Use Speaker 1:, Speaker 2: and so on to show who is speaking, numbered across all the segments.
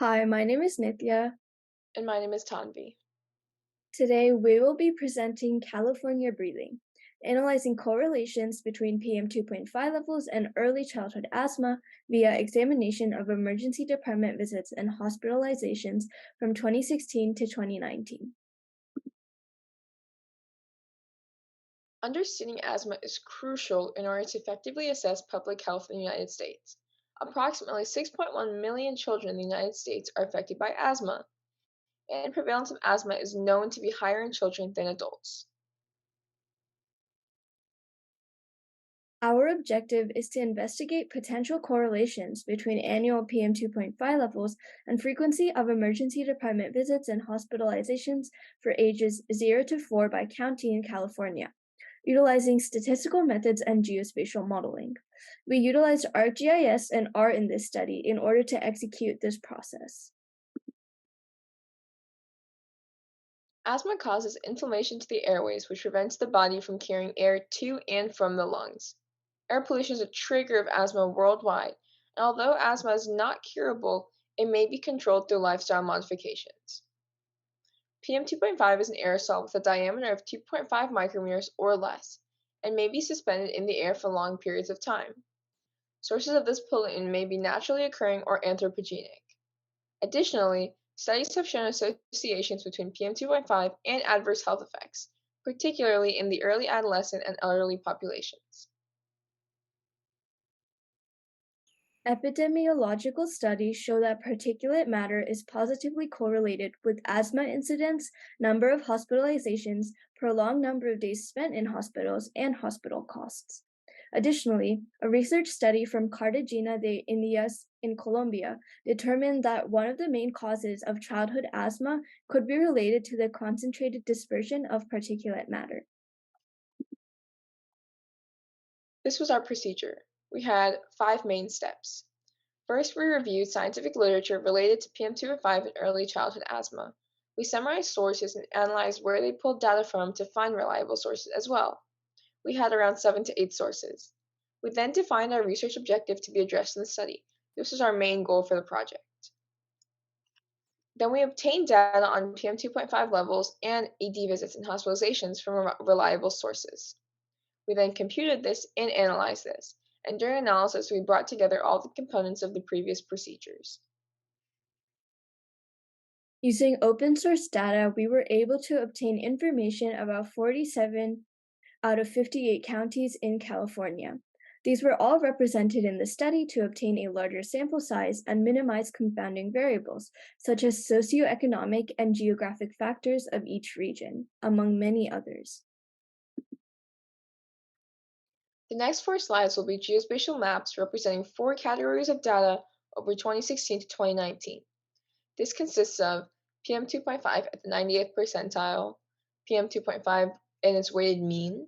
Speaker 1: Hi, my name is Nithya.
Speaker 2: And my name is Tanvi.
Speaker 1: Today we will be presenting California breathing, analyzing correlations between PM 2.5 levels and early childhood asthma via examination of emergency department visits and hospitalizations from 2016 to 2019.
Speaker 2: Understanding asthma is crucial in order to effectively assess public health in the United States. Approximately 6.1 million children in the United States are affected by asthma, and prevalence of asthma is known to be higher in children than adults.
Speaker 1: Our objective is to investigate potential correlations between annual PM 2.5 levels and frequency of emergency department visits and hospitalizations for ages 0 to 4 by county in California, utilizing statistical methods and geospatial modeling. We utilized ArcGIS and R in this study in order to execute this process.
Speaker 2: Asthma causes inflammation to the airways, which prevents the body from carrying air to and from the lungs. Air pollution is a trigger of asthma worldwide, and although asthma is not curable, it may be controlled through lifestyle modifications. PM 2.5 is an aerosol with a diameter of 2.5 micrometers or less, and may be suspended in the air for long periods of time. Sources of this pollutant may be naturally occurring or anthropogenic. Additionally, studies have shown associations between PM 2.5 and adverse health effects, particularly in the early adolescent and elderly populations.
Speaker 1: Epidemiological studies show that particulate matter is positively correlated with asthma incidence, number of hospitalizations, prolonged number of days spent in hospitals, and hospital costs. Additionally, a research study from Cartagena de Indias in Colombia determined that one of the main causes of childhood asthma could be related to the concentrated dispersion of particulate matter.
Speaker 2: This was our procedure. We had 5 main steps. First, we reviewed scientific literature related to PM2.5 and early childhood asthma. We summarized sources and analyzed where they pulled data from to find reliable sources as well. We had around 7 to 8 sources. We then defined our research objective to be addressed in the study. This was our main goal for the project. Then we obtained data on PM 2.5 levels and ED visits and hospitalizations from reliable sources. We then computed this and analyzed this, and during analysis we brought together all the components of the previous procedures.
Speaker 1: Using open source data, we were able to obtain information about 47 out of 58 counties in California. These were all represented in the study to obtain a larger sample size and minimize confounding variables, such as socioeconomic and geographic factors of each region, among many others.
Speaker 2: The next 4 slides will be geospatial maps representing 4 categories of data over 2016 to 2019. This consists of PM 2.5 at the 90th percentile, PM 2.5 and its weighted mean,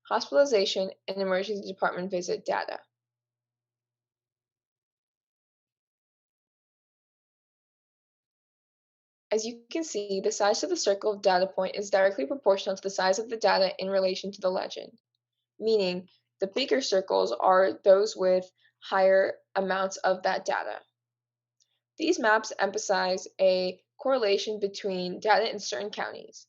Speaker 2: hospitalization, and emergency department visit data. As you can see, the size of the circle of data point is directly proportional to the size of the data in relation to the legend, meaning the bigger circles are those with higher amounts of that data. These maps emphasize a correlation between data in certain counties.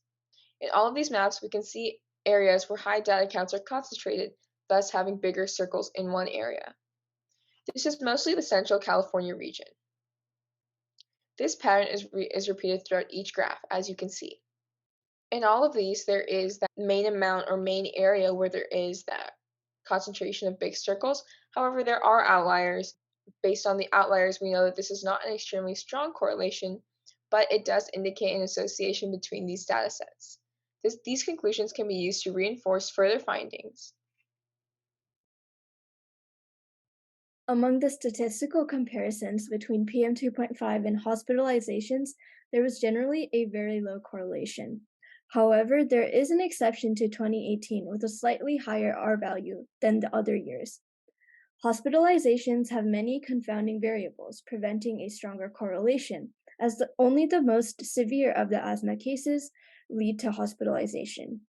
Speaker 2: In all of these maps, we can see areas where high data counts are concentrated, thus having bigger circles in one area. This is mostly the Central California region. This pattern is repeated throughout each graph, as you can see. In all of these, there is that main amount or main area where there is that concentration of big circles. However, there are outliers. Based on the outliers, we know that this is not an extremely strong correlation, but it does indicate an association between these data sets. These conclusions can be used to reinforce further findings.
Speaker 1: Among the statistical comparisons between PM 2.5 and hospitalizations, there was generally a very low correlation. However, there is an exception to 2018 with a slightly higher R value than the other years. Hospitalizations have many confounding variables, preventing a stronger correlation, as only the most severe of the asthma cases lead to hospitalization.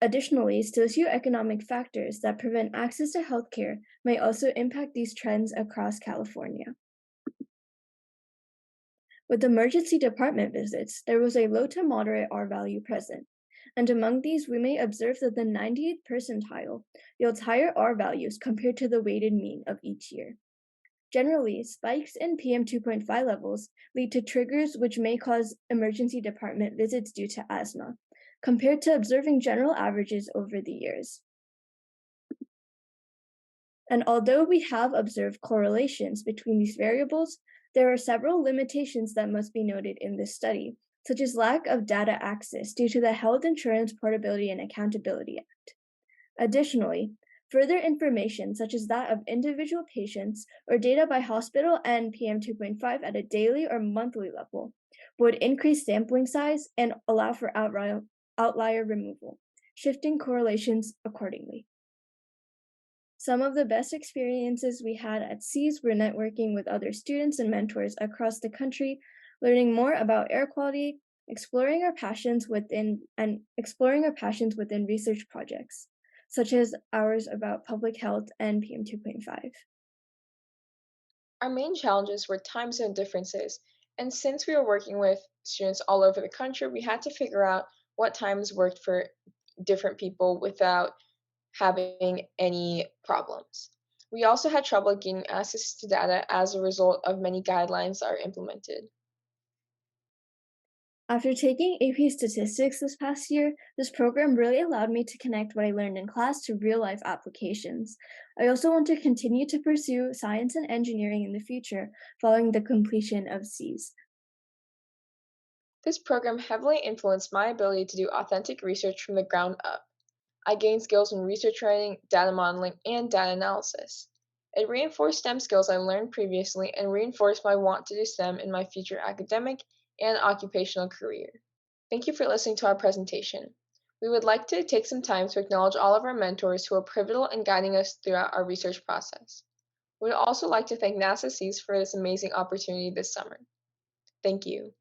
Speaker 1: Additionally, socioeconomic factors that prevent access to healthcare may also impact these trends across California. With emergency department visits, there was a low to moderate R value present, and among these, we may observe that the 98th percentile yields higher R values compared to the weighted mean of each year. Generally, spikes in PM2.5 levels lead to triggers which may cause emergency department visits due to asthma, compared to observing general averages over the years. And although we have observed correlations between these variables, there are several limitations that must be noted in this study, such as lack of data access due to the Health Insurance Portability and Accountability Act. Additionally, further information, such as that of individual patients or data by hospital and PM2.5 at a daily or monthly level, would increase sampling size and allow for outlier removal, shifting correlations accordingly. Some of the best experiences we had at SEAS were networking with other students and mentors across the country, learning more about air quality, exploring our passions within research projects, such as ours about public health and PM2.5.
Speaker 2: Our main challenges were time zone differences, and since we were working with students all over the country, we had to figure out what times worked for different people without having any problems. We also had trouble gaining access to data as a result of many guidelines are implemented.
Speaker 1: After taking AP Statistics this past year, this program really allowed me to connect what I learned in class to real life applications. I also want to continue to pursue science and engineering in the future following the completion of SEAS.
Speaker 2: This program heavily influenced my ability to do authentic research from the ground up. I gained skills in research writing, data modeling, and data analysis. It reinforced STEM skills I learned previously and reinforced my want to do STEM in my future academic and occupational career. Thank you for listening to our presentation. We would like to take some time to acknowledge all of our mentors who are pivotal in guiding us throughout our research process. We would also like to thank NASA SEAS for this amazing opportunity this summer. Thank you.